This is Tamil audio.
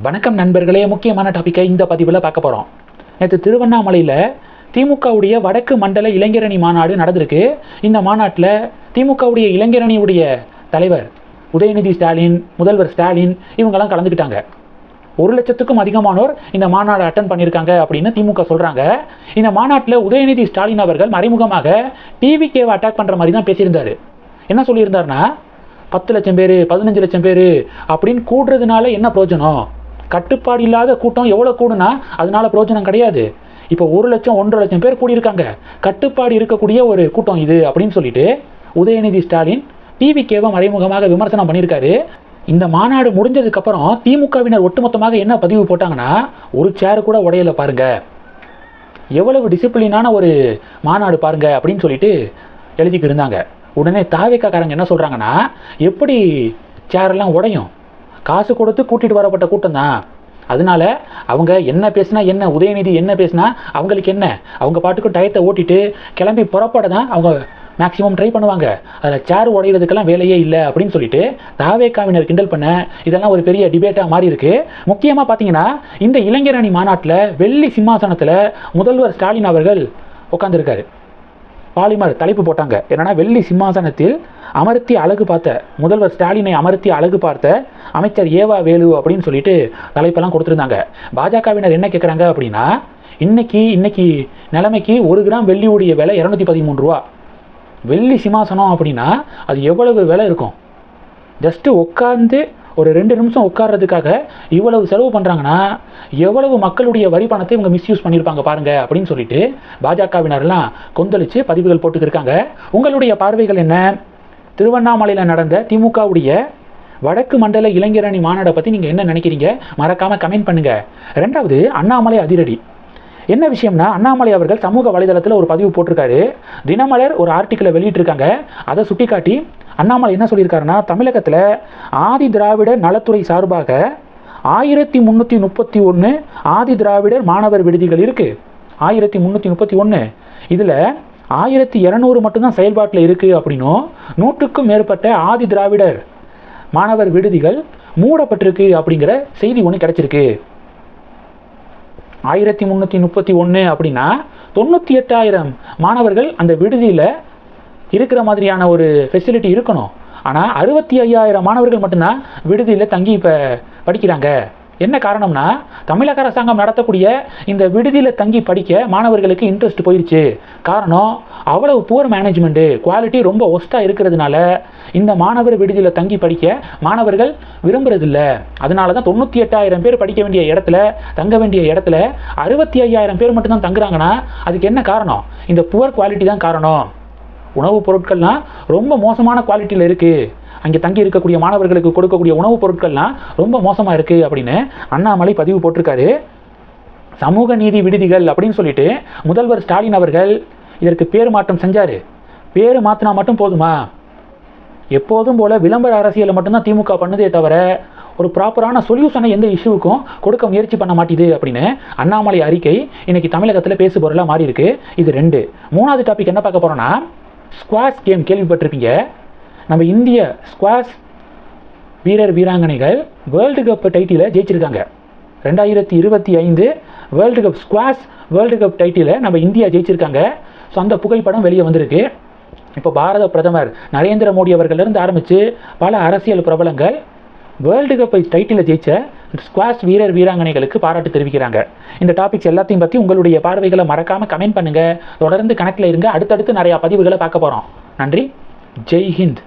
வணக்கம் நண்பர்களே, முக்கியமான டாப்பிக்கை இந்த பதிவில் பார்க்க போகிறோம். நேற்று திருவண்ணாமலையில் திமுகவுடைய வடக்கு மண்டல இளைஞரணி மாநாடு நடந்திருக்கு. இந்த மாநாட்டில் திமுகவுடைய இளைஞரணியுடைய தலைவர் உதயநிதி ஸ்டாலின், முதல்வர் ஸ்டாலின் இவங்கெல்லாம் கலந்துக்கிட்டாங்க. 1,00,000க்கும் அதிகமானோர் இந்த மாநாடு அட்டன் பண்ணியிருக்காங்க அப்படின்னு திமுக சொல்கிறாங்க. இந்த மாநாட்டில் உதயநிதி ஸ்டாலின் அவர்கள் மறைமுகமாக டிவிகேவை அட்டாக் பண்ணுற மாதிரி தான் பேசியிருந்தார். என்ன சொல்லியிருந்தாருன்னா, 10 லட்சம் பேர் 15 லட்சம் பேர் அப்படின்னு கூடுறதுனால என்ன பிரயோஜனம்? கட்டுப்பாடு இல்லாத கூட்டம் எவ்வளோ கூடுனா அதனால பிரயோஜனம் கிடையாது. இப்போ 1 லட்சம் 1.5 லட்சம் பேர் கூடியிருக்காங்க, கட்டுப்பாடு இருக்கக்கூடிய ஒரு கூட்டம் இது அப்படின்னு சொல்லிட்டு உதயநிதி ஸ்டாலின் டிவிகேவை மறைமுகமாக விமர்சனம் பண்ணியிருக்காரு. இந்த மாநாடு முடிஞ்சதுக்கப்புறம் திமுகவினர் ஒட்டுமொத்தமாக என்ன பதிவு போட்டாங்கன்னா, ஒரு சேர் கூட உடையல பாருங்க, எவ்வளவு டிசிப்ளினான ஒரு மாநாடு பாருங்க அப்படின்னு சொல்லிட்டு எழுதிட்டு இருந்தாங்க. உடனே தாவேக்காரங்க என்ன சொல்கிறாங்கன்னா, எப்படி சேரெல்லாம் உடையும்? காசு கொடுத்து கூட்டிகிட்டு வரப்பட்ட கூட்டம் தான், அதனால அவங்க என்ன பேசினா என்ன, உதயநிதி என்ன பேசினா அவங்களுக்கு என்ன, அவங்க பாட்டுக்கு டயத்தை ஓட்டிட்டு கிளம்பி புறப்பட தான் அவங்க மேக்ஸிமம் ட்ரை பண்ணுவாங்க, அதில் சேர் உடையிறதுக்கெல்லாம் வேலையே இல்லை அப்படின்னு சொல்லிட்டு தாவேக்காவினர் கிண்டல் பண்ண இதெல்லாம் ஒரு பெரிய டிபேட்டாக மாறி இருக்கு. முக்கியமாக பார்த்தீங்கன்னா, இந்த இளைஞரணி மாநாட்டில் வெள்ளி சிம்மாசனத்தில் முதல்வர் ஸ்டாலின் அவர்கள் உட்காந்துருக்காரு. பாலிமர் தலைப்பு போட்டாங்க. என்னன்னா, வெள்ளி சிம்மாசனத்தில் அமர்த்தி அழகு பார்த்த முதல்வர் ஸ்டாலினை அமர்த்தி அழகு பார்த்த அமைச்சர் ஏவா வேலு அப்படின்னு சொல்லிட்டு தலைப்பெல்லாம் கொடுத்துருந்தாங்க. பாஜகவினர் என்ன கேட்குறாங்க அப்படின்னா, இன்னைக்கு நிலைமைக்கு 1 கிராம் வெள்ளியுடைய விலை 213 ரூபா. வெள்ளி சிம்மாசனம் அப்படின்னா அது எவ்வளவு விலை இருக்கும்? ஜஸ்ட்டு உட்காந்து ஒரு 2 நிமிஷம் உட்கார்றதுக்காக இவ்வளவு செலவு பண்ணுறாங்கன்னா எவ்வளவு மக்களுடைய வரி பணத்தை இவங்க மிஸ்யூஸ் பண்ணியிருப்பாங்க பாருங்க அப்படின்னு சொல்லிட்டு பாஜகவினர்லாம் கொந்தளிச்சு பதிவுகள் போட்டுக்கிருக்காங்க. உங்களுடைய பார்வைகள் என்ன? திருவண்ணாமலையில் நடந்த திமுகவுடைய வடக்கு மண்டல இளைஞரணி மாநாடை பற்றி நீங்கள் என்ன நினைக்கிறீங்க? மறக்காமல் கமெண்ட் பண்ணுங்கள். 2வது, அண்ணாமலை அதிரடி. என்ன விஷயம்னா, அண்ணாமலை அவர்கள் சமூக வலைதளத்தில் ஒரு பதிவு போட்டிருக்காரு. தினமலர் ஒரு ஆர்டிக்கிளை வெளியிட்டிருக்காங்க. அதை சுட்டி காட்டி அண்ணாமலை என்ன சொல்லியிருக்காருன்னா, தமிழகத்தில் ஆதி திராவிடர் நலத்துறை சார்பாக 1331 ஆதி திராவிடர் மாணவர் விடுதிகள் இருக்குது. 1331, இதில் 1200 மட்டும்தான் செயல்பாட்டில் இருக்குது அப்படின்னும், 100க்கும் மேற்பட்ட ஆதி திராவிடர் மாணவர் விடுதிகள் மூடப்பட்டிருக்கு அப்படிங்கிற செய்தி ஒன்று கிடைச்சிருக்கு. 1331 அப்படின்னா 98,000 மாணவர்கள் அந்த விடுதியில் இருக்கிற மாதிரியான ஒரு ஃபெசிலிட்டி இருக்கணும். ஆனால் 65,000 மாணவர்கள் மட்டும்தான் விடுதியில் தங்கி இப்போ படிக்கிறாங்க. என்ன காரணம்னா, தமிழக அரசாங்கம் நடத்தக்கூடிய இந்த விடுதியில் தங்கி படிக்க மாணவர்களுக்கு இன்ட்ரெஸ்ட் போயிடுச்சு. காரணம், அவ்வளவு புவர் மேனேஜ்மெண்ட்டு, குவாலிட்டி ரொம்ப ஒஸ்ட்டாக இருக்கிறதுனால இந்த மாணவர் விடுதியில் தங்கி படிக்க மாணவர்கள் விரும்புறதில்ல. அதனால தான் 98,000 பேர் படிக்க வேண்டிய இடத்துல, தங்க வேண்டிய இடத்துல 65,000 பேர் மட்டும்தான் தங்குறாங்கன்னா அதுக்கு என்ன காரணம்? இந்த புவர் குவாலிட்டி தான் காரணம். உணவுப் பொருட்கள்லாம் ரொம்ப மோசமான குவாலிட்டியில் இருக்குது, அங்கே தங்கி இருக்கக்கூடிய மாணவர்களுக்கு கொடுக்கக்கூடிய உணவுப் பொருட்கள்லாம் ரொம்ப மோசமாக இருக்குது அப்படின்னு அண்ணாமலை பதிவு போட்டிருக்காரு. சமூக நீதி விடுதிகள் அப்படின்னு சொல்லிட்டு முதல்வர் ஸ்டாலின் அவர்கள் இதற்கு பேர் மாற்றம் செஞ்சார். பேர் மாற்றினா மட்டும் போதுமா? எப்போதும் போல் விளம்பர அரசியலை மட்டும்தான் திமுக பண்ணுதே தவிர ஒரு ப்ராப்பரான சொல்யூஷனை எந்த இஷ்யூவுக்கும் கொடுக்க முயற்சி பண்ண மாட்டேது அப்படின்னு அண்ணாமலை அறிக்கை இன்னைக்கு தமிழகத்தில் பேசு பொருளாக மாறி இருக்கு. இது 2. 3வது டாபிக் என்ன பார்க்க போகிறோன்னா, ஸ்குவாஷ் கேம் கேள்விப்பட்டிருப்பீங்க. நம்ம இந்திய ஸ்குவாஷ் வீரர் வீராங்கனைகள் வேர்ல்டு கப் டைட்டிலை ஜெயிச்சிருக்காங்க. 2025 world cup squash world cup டைட்டிலை நம்ம இந்தியா ஜெயிச்சிருக்காங்க. ஸோ அந்த புகைப்படம் வெளியே வந்திருக்கு. இப்போ பாரத பிரதமர் நரேந்திர மோடி அவர்களிருந்து ஆரம்பித்து பல அரசியல் பிரபலங்கள் வேர்ல்டு கப்பை டைட்டிலை ஜெயிச்ச ஸ்குவாஷ் வீரர் வீராங்கனைகளுக்கு பாராட்டு தெரிவிக்கிறாங்க. இந்த டாபிக்ஸ் எல்லாத்தையும் பற்றி உங்களுடைய பார்வைகளை மறக்காமல் கமெண்ட் பண்ணுங்கள். தொடர்ந்து கணக்கில் இருங்க. அடுத்தடுத்து நிறையா பதிவுகளை பார்க்க போகிறோம். நன்றி. ஜெய் ஹிந்த்.